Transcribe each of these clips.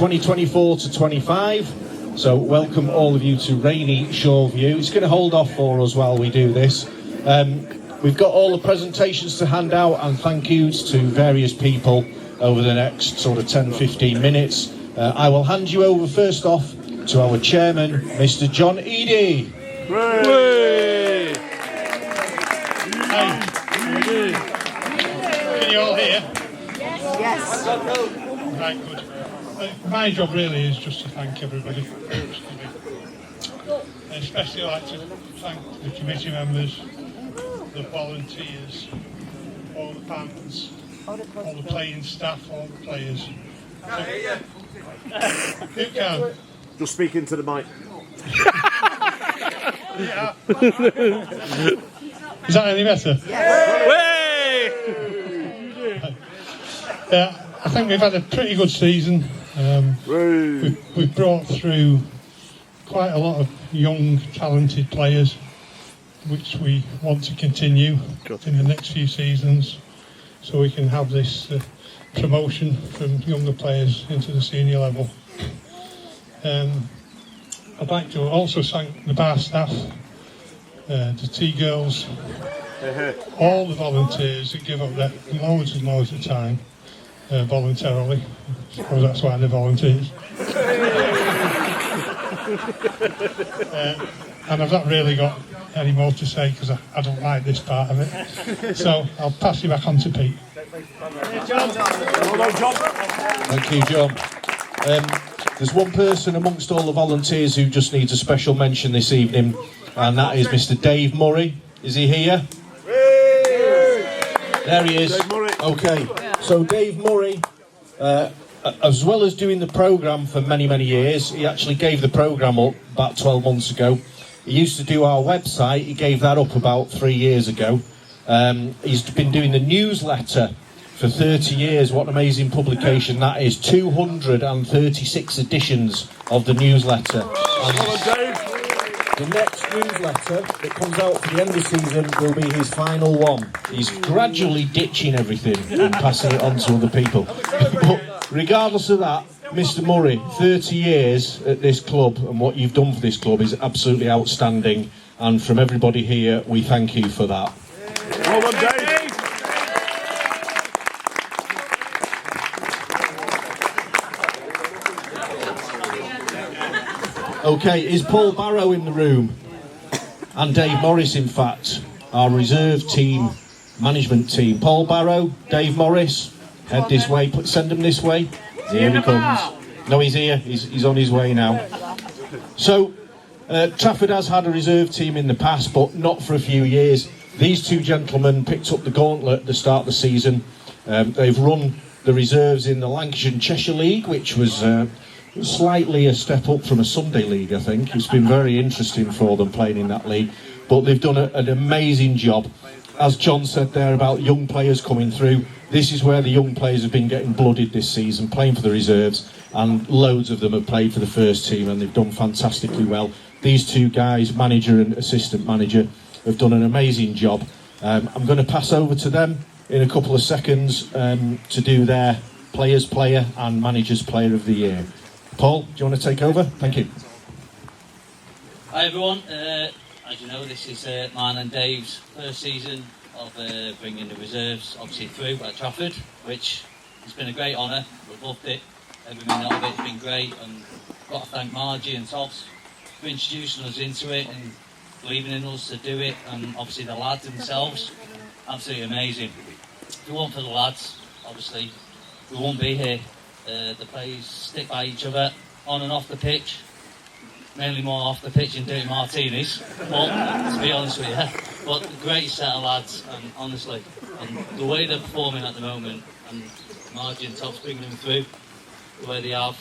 2024 to 25. So welcome all of you to rainy Shawe View. It's going to hold off for us while we do this. We've got all the presentations to hand out and thank yous to various people over the next sort of 10-15 minutes. I will hand you over first off to our chairman, Mr. John Eady. Hey. Can you all hear? Yes. Right, good. My job really is just to thank everybody. Especially I'd like to thank the committee members, the volunteers, all the fans, all the playing staff, all the players. Who can? Just speak into the mic. Yeah. Is that any better? Yeah, I think we've had a pretty good season. We've brought through quite a lot of young, talented players, which we want to continue in the next few seasons, so we can have this promotion from younger players into the senior level. I'd like to also thank the bar staff, the tea girls, all the volunteers that give up their loads and loads of time voluntarily. I suppose that's why they're volunteers. And I've not really got any more to say because I don't like this part of it. So I'll pass you back on to Pete. Thank you, John. There's one person amongst all the volunteers who just needs a special mention this evening, and that is Mr. Dave Murray. Is he here? There he is. Dave Murray. Okay, so Dave Murray, as well as doing the programme for many, many years, he actually gave the programme up about 12 months ago. He used to do our website, he gave that up about 3 years ago. He's been doing the newsletter for 30 years. What an amazing publication that is. 236 editions of the newsletter. The next newsletter that comes out for the end of the season will be his final one. He's gradually ditching everything and passing it on to other people. But regardless of that, Mr. Murray, 30 years at this club, and what you've done for this club is absolutely outstanding. And from everybody here, we thank you for that. Well done, Dave. Okay, is Paul Barrow in the room? And Dave Morris, in fact, our reserve team, management team. Paul Barrow, Dave Morris, head this way, send him this way. Here he comes. No, he's here, he's on his way now. So, Trafford has had a reserve team in the past, but not for a few years. These two gentlemen picked up the gauntlet at the start of the season. They've run the reserves in the Lancashire and Cheshire League, which was slightly a step up from a Sunday league, I think. It's been very interesting for them playing in that league, but they've done an amazing job. As John said there about young players coming through, this is where the young players have been getting blooded this season, playing for the reserves, and loads of them have played for the first team and they've done fantastically well. These two guys, manager and assistant manager, have done an amazing job. I'm going to pass over to them in a couple of seconds to do their players player and managers player of the year. Paul, do you want to take over? Thank you. Hi everyone, as you know, this is mine and Dave's first season of bringing the reserves obviously through at Trafford, which has been a great honour. We've loved it, every minute of it's been great, and I've got to thank Margie and Tops for introducing us into it and believing in us to do it, and obviously the lads themselves, absolutely amazing. If it weren't for the lads, obviously we won't be here. The players stick by each other on and off the pitch, mainly more off the pitch and doing martinis, but to be honest with you, but a great set of lads, and honestly, and the way they're performing at the moment, and Margie and Tops bringing them through the way they have,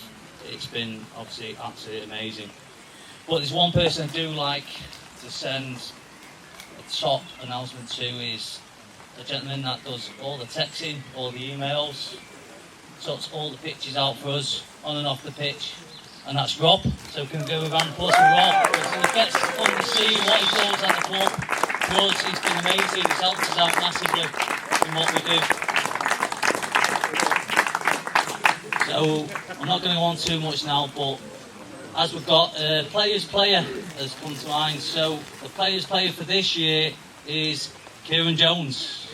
it's been obviously absolutely amazing. But there's one person I do like to send a top announcement to, is a gentleman that does all the texting, all the emails, sorts all the pictures out for us on and off the pitch, and that's Rob. So can we go with round of applause for Rob? It's the best fun to see what he does at the club. For us, he's been amazing. He's helped us out massively in what we do. So I'm not going to go on too much now, but as we've got players player has come to mind, so the players player for this year is Kieran Jones.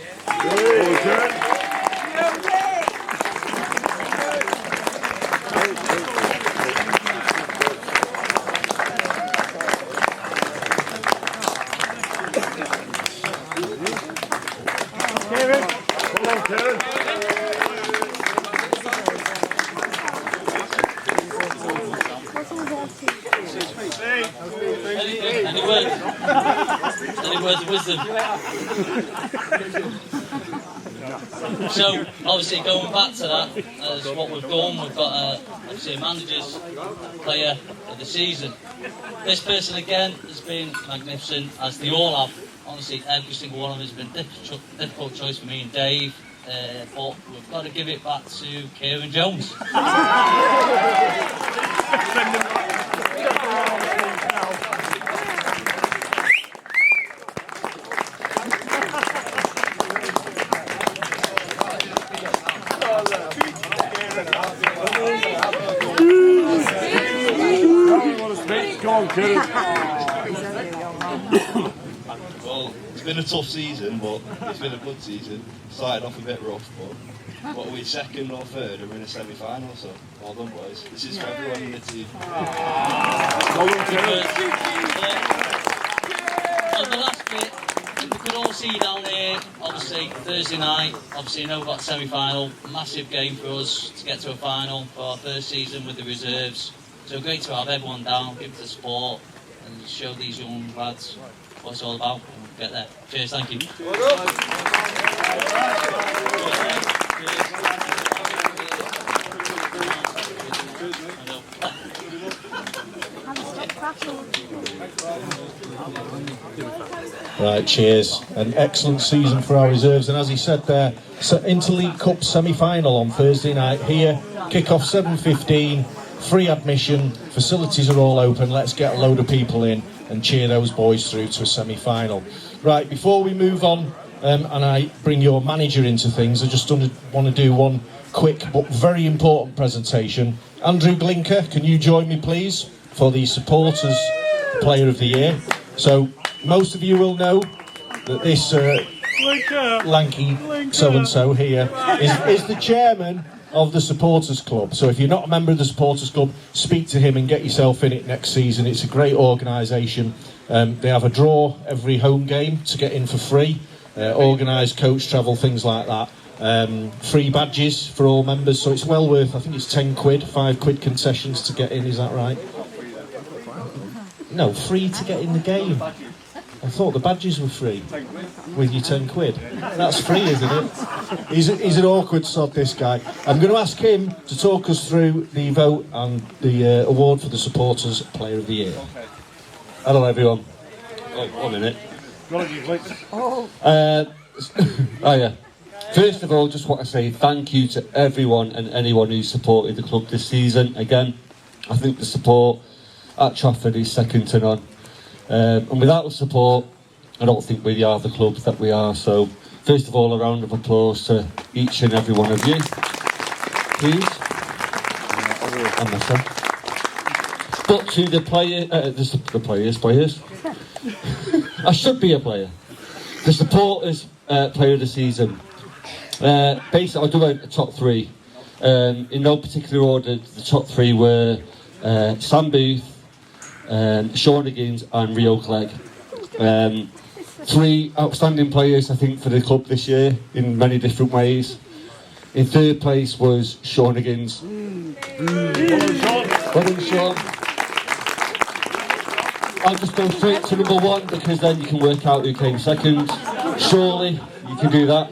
Any words of wisdom? So, obviously, going back to that, as what we've done, we've got obviously a manager's player of the season. This person again has been magnificent, as they all have. Honestly, every single one of them has been a difficult choice for me and Dave, but we've got to give it back to Kieran Jones. Well, it's been a tough season, but it's been a good season. Started off a bit rough, but what are we, second or third, and we're in a semi-final, so well done, boys. This is for everyone in the team. On the last bit, we could all see down here, obviously, Thursday night, obviously, you know about semi-final, massive game for us to get to a final for our first season with the reserves. So great to have everyone down, give the support, and show these young lads what it's all about, and we'll get there. Cheers, thank you. Right, cheers. An excellent season for our reserves, and as he said there, Interleague Cup semi-final on Thursday night here. Kick-off 7:15, free admission, facilities are all open. Let's get a load of people in and cheer those boys through to a semi-final. Right, before we move on and I bring your manager into things, I just want to do one quick but very important presentation. Andrew Blinker, can you join me please for the supporters player of the year? So most of you will know that this lanky so-and-so here is the chairman of the supporters club. So if you're not a member of the supporters club, speak to him and get yourself in it next season. It's a great organisation. They have a draw every home game to get in for free, organised coach travel, things like that. Free badges for all members, so it's well worth, I think it's 10 quid, 5 quid concessions to get in, is that right? No, free to get in the game. I thought the badges were free with your 10 quid. That's free, isn't it? He's an awkward sod, this guy. I'm going to ask him to talk us through the vote and the award for the supporters player of the year. Hello everyone. Oh, 1 minute. Yeah. First of all, just want to say thank you to everyone and anyone who supported the club this season. Again, I think the support at Trafford is second to none. And without the support, I don't think we are the club that we are. So, first of all, a round of applause to each and every one of you, please, and myself. But to the players. I should be a player. The supporters player of the season. Basically, I'll do a top three. In no particular order, the top three were Sam Booth, Sean Higgins and Rio Clegg. 3 outstanding players, I think, for the club this year in many different ways. In third place was Sean Higgins. Well done, Sean. I'll just go straight to number 1 because then you can work out who came second. Surely you can do that.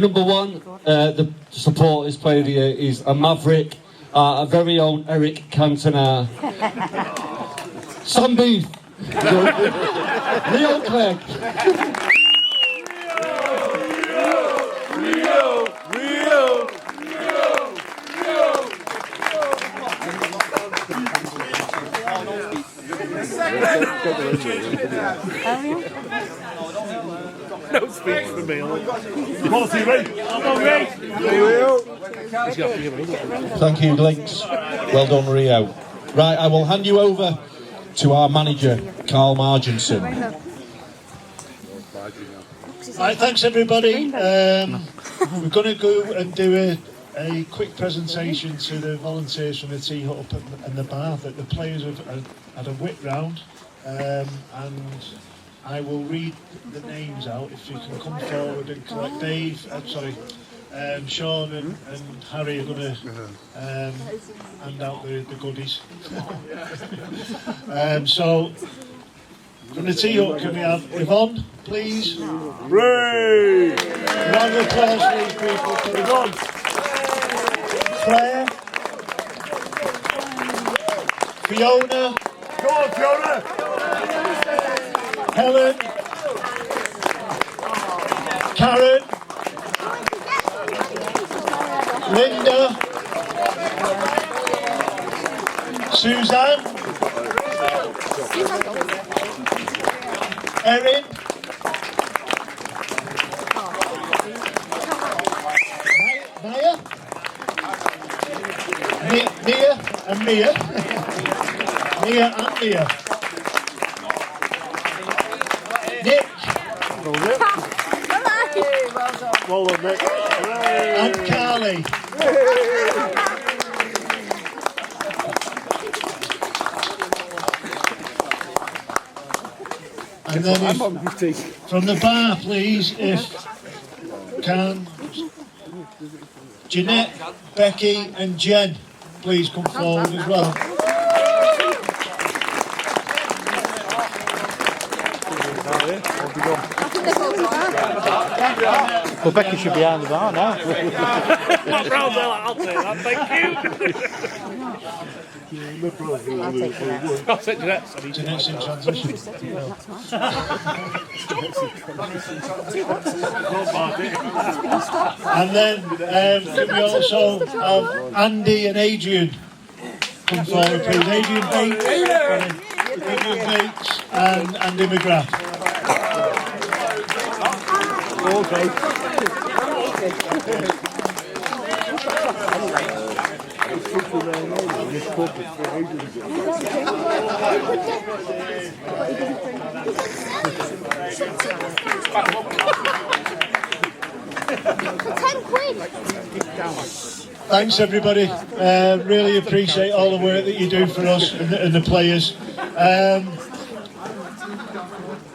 Number 1, the supporters player of the year is a maverick, our very own Eric Cantona. Sam Booth. Rio Clegg. No speech for me. Quality rate. Thank you, Links. Well done, Rio. Right, I will hand you over to our manager, Carl Marginson. Right, thanks everybody. We're going to go and do a quick presentation to the volunteers from the tea hut up and the bar that the players have had a whip round, and I will read the names out. If you can come forward and collect Dave, Sean and Harry are going to hand out the goodies. So from the tea hut, can we have Yvonne, please? Hooray! Round of applause for these people. Yvonne! Claire, Fiona, Go on, Fiona! Helen, Karen, Linda, Suzanne, Erin, Maya, Mia and Mia, Mia and Mia, Nick, Well done, Nick. and Carly. And then from the bar, please, if can, Jeanette, Becky and Jen, please come forward as well. Well, Becky should be behind the bar now. Not round there, I'll take that, thank you. I'll take Jeanette's. Jeanette's in transition. And then can we also have Andy and Adrian come forward, please? Adrian Bates and Andy McGrath. Thanks everybody, really appreciate all the work that you do for us and the players.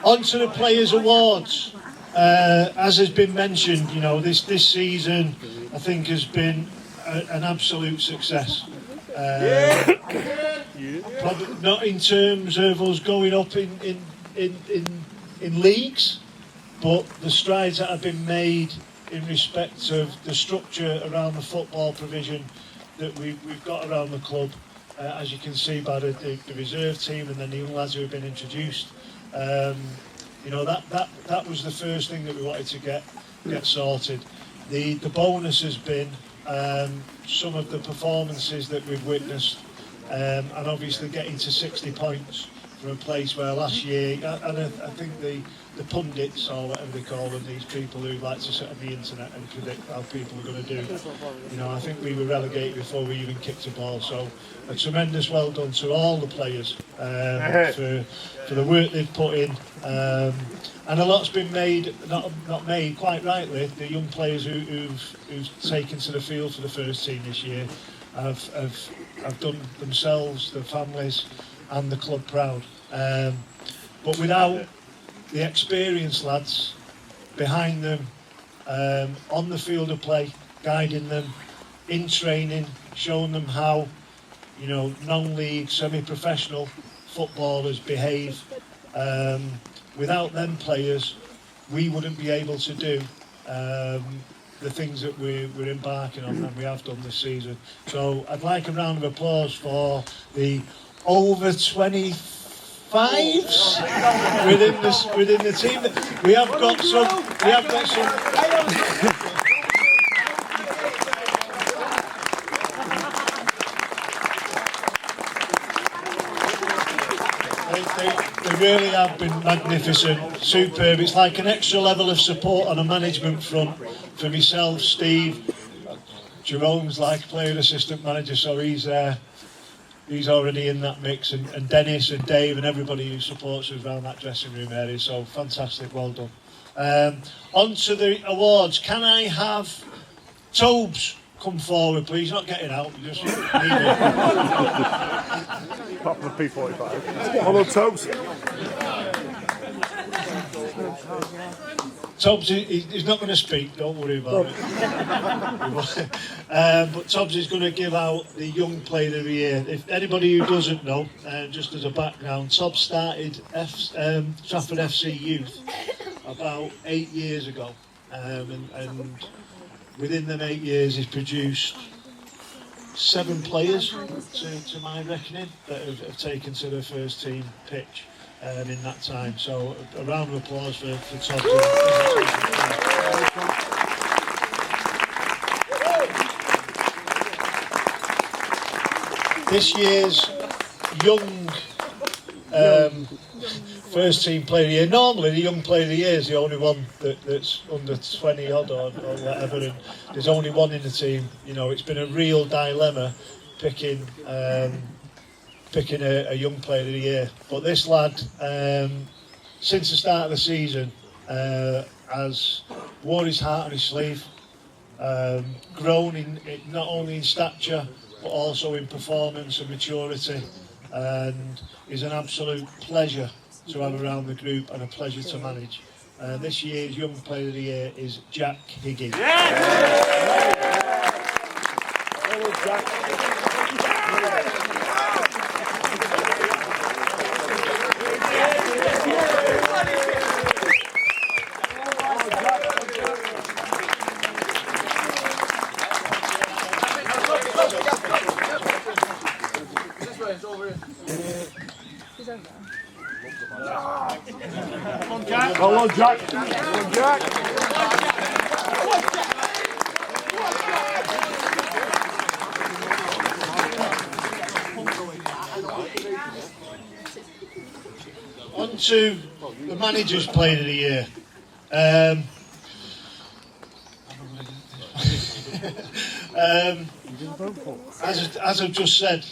On to the Players Awards. As has been mentioned, you know, this season I think has been an absolute success. Probably not in terms of us going up in leagues, but the strides that have been made in respect of the structure around the football provision that we've got around the club, as you can see by the reserve team and then the young lads who have been introduced. You know, that was the first thing that we wanted to get sorted. The bonus has been some of the performances that we've witnessed, and obviously getting to 60 points from a place where last year, and I think the pundits, or whatever they call them, these people who like to sit on the internet and predict how people are going to do, you know, I think we were relegated before we even kicked a ball. So a tremendous well done to all the players for the work they've put in, and a lot's been made, not made quite rightly. The young players who've taken to the field for the first team this year have done themselves, their families and the club proud, but without the experienced lads behind them, on the field of play, guiding them in training, showing them how, you know, non-league, semi-professional footballers behave. Without them players, we wouldn't be able to do the things that we're embarking on, and we have done this season. So I'd like a round of applause for the over 25s within the team. We have got some. They really have been magnificent, superb. It's like an extra level of support on a management front for myself, Steve, Jerome's like player assistant manager, so he's already in that mix, and Dennis and Dave and everybody who supports us around that dressing room area. So fantastic, well done. On to the awards. Can I have Tobes come forward, please? Not getting out, you just need it. Apart from the P45. Hello, Tobes. Tobes, he's not going to speak, don't worry about it. But Tobes is going to give out the Young Player of the Year. If anybody who doesn't know, just as a background, Tobes started Trafford FC Youth about 8 years ago. And within them 8 years, he's produced 7 players, to my reckoning, that have taken to the first team pitch. In that time, so a round of applause for Todd. This year's young first team player of the year. Normally the young player of the year is the only one that's under 20 odd or whatever, and there's only one in the team. You know, it's been a real dilemma picking a young player of the year, but this lad, since the start of the season, has wore his heart on his sleeve, grown in not only in stature but also in performance and maturity, and is an absolute pleasure to have around the group and a pleasure to manage. This year's young player of the year is Jack Higgins. Hello, Jack. Hello, Jack. Hello, Jack. On to the manager's player of the year. As I've just said,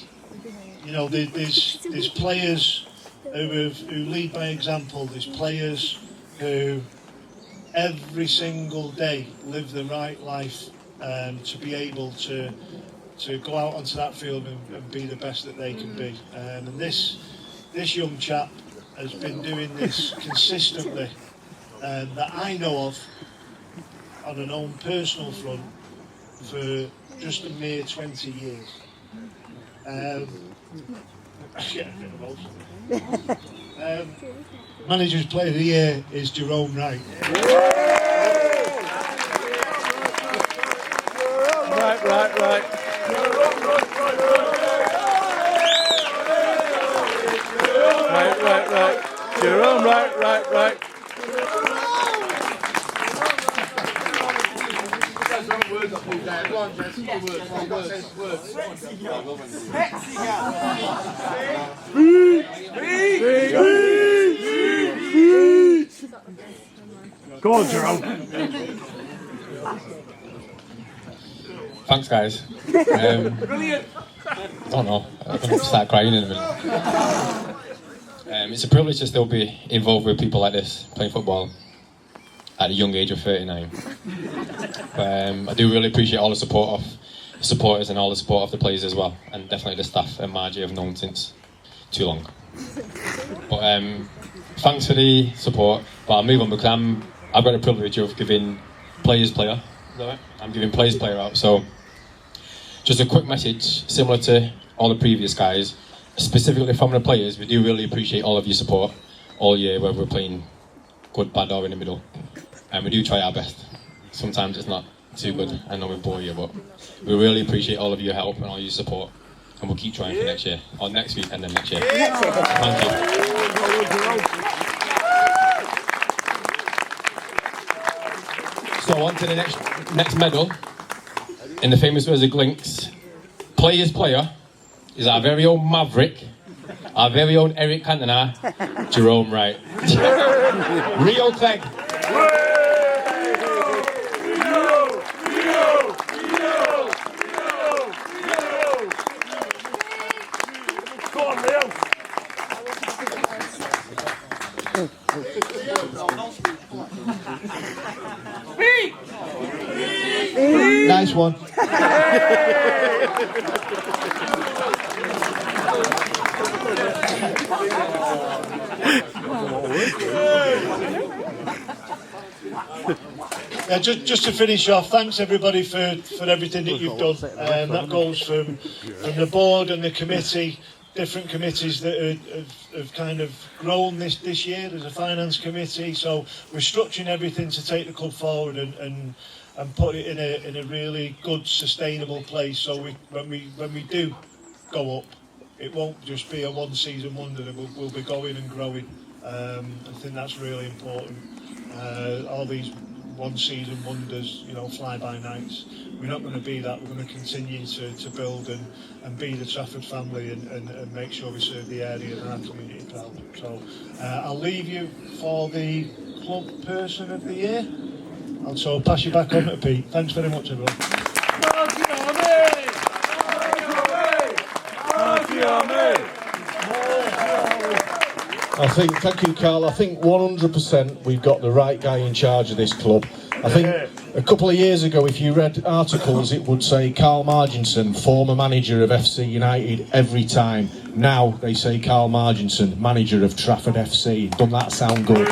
you know, there's players who lead by example. There's players who every single day live the right life to be able to go out onto that field and be the best that they can be. And this young chap has been doing this consistently, that I know of, on an own personal front, for just a mere 20 years. Manager's player of the year is Jerome Wright. Right. Jerome, right. Go on, Jerome. Thanks, guys. Brilliant. I don't know. I'm going to start crying in a minute. It's a privilege to still be involved with people like this, playing football at a young age of 39. I do really appreciate all the support of supporters and all the support of the players as well, and definitely the staff and Margie I've known since too long. But thanks for the support. But I'll move on because I've got the privilege of giving players player. I'm giving players player out. So just a quick message, similar to all the previous guys, specifically from the players. We do really appreciate all of your support all year, whether we're playing good, bad, or in the middle. And we do try our best. Sometimes it's not too good. I know we bore you, but we really appreciate all of your help and all your support. And we'll keep trying for next year, or next week and then next year. Thank you. So on to the next medal. In the famous words of Glinks, player's player is our very own Maverick, our very own Eric Cantona, Jerome Wright. Rio Clegg. Nice one. Yeah, just to finish off, thanks everybody for everything that you've done. That goes from the board and the committee, different committees that have kind of grown this year. There's a finance committee, so we're structuring everything to take the club forward and put it in a really good, sustainable place. So when we do go up, it won't just be a one-season wonder. That we'll be going and growing. I think that's really important. All these one-season wonders, fly-by-nights. We're not going to be that. We're going to continue to build and be the Trafford family and make sure we serve the area and our community proud. So I'll leave you for the club person of the year. And so I'll pass you back on to Pete. Thanks very much, everyone. Thank you, Carl. I think 100% we've got the right guy in charge of this club. I think a couple of years ago, if you read articles, it would say Carl Marginson, former manager of FC United, every time. Now they say Carl Marginson, manager of Trafford FC. Doesn't that sound good?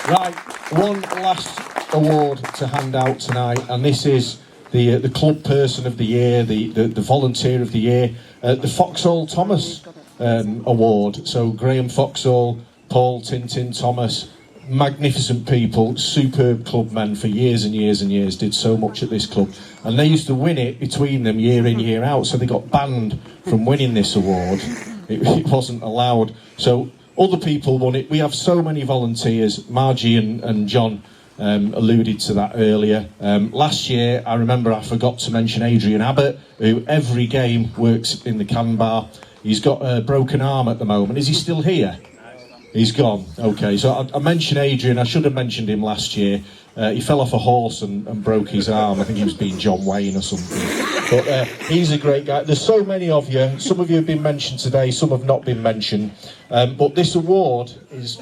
Right, one last award to hand out tonight, and this is the club person of the year, the volunteer of the year, the Foxhall Thomas award. So Graham Foxhall, Paul Tintin Thomas, magnificent people, superb club men for years and years and years, did so much at this club, and they used to win it between them year in, year out, so they got banned from winning this award. It wasn't allowed, so other people won it. We have so many volunteers. Margie and John alluded to that earlier. Last year, I remember I forgot to mention Adrian Abbott, who every game works in the can bar. He's got a broken arm at the moment. Is he still here? He's gone. Okay, so I mentioned Adrian. I should have mentioned him last year. He fell off a horse and broke his arm. I think he was being John Wayne or something. But he's a great guy. There's so many of you. Some of you have been mentioned today, some have not been mentioned. But this award is,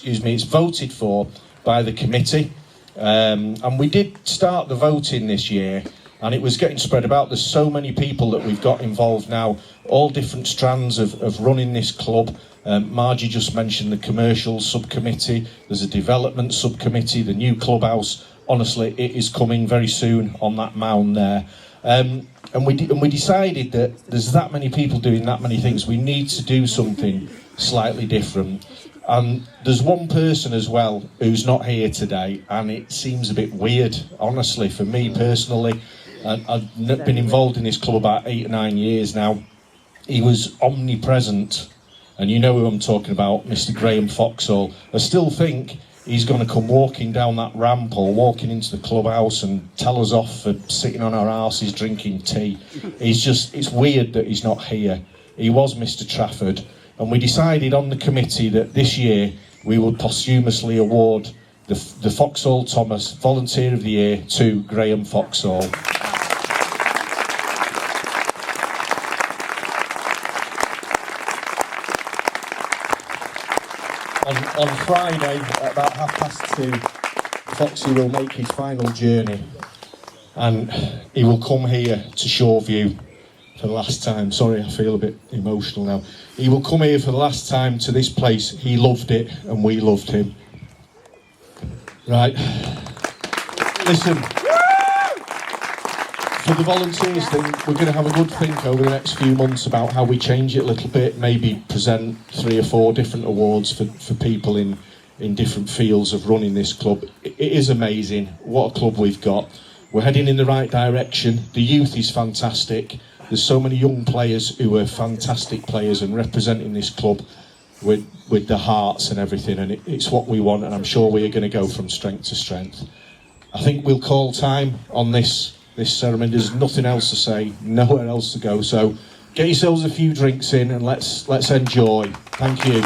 it's voted for by the committee. And we did start the voting this year, and it was getting spread about. There's so many people that we've got involved now, all different strands of running this club. Margie just mentioned the commercial subcommittee. There's a development subcommittee, the new clubhouse. Honestly, it is coming very soon on that mound there. And we decided that there's that many people doing that many things. We need to do something slightly different. And there's one person as well who's not here today, and it seems a bit weird, honestly, for me personally. I've been involved in this club about 8 or 9 years now. He was omnipresent, and you know who I'm talking about, Mr. Graham Foxhall. I still think he's going to come walking down that ramp or walking into the clubhouse and tell us off for sitting on our arses drinking tea. It's weird that he's not here. He was Mr. Trafford, and we decided on the committee that this year we would posthumously award the Foxhall Thomas Volunteer of the Year to Graham Foxhall. On Friday at about 2:30, Foxy will make his final journey, and he will come here to Shawe View for the last time. Sorry, I feel a bit emotional now. He will come here for the last time to this place. He loved it, and we loved him. Right. Listen. For the volunteers thing, we're going to have a good think over the next few months about how we change it a little bit, maybe present 3 or 4 different awards for people in different fields of running this club. It is amazing what a club we've got. We're heading in the right direction. The youth is fantastic. There's so many young players who are fantastic players and representing this club with their hearts and everything, and it's what we want, and I'm sure we are going to go from strength to strength. I think we'll call time on this ceremony. There's nothing else to say, nowhere else to go, so get yourselves a few drinks in and let's enjoy. Thank you.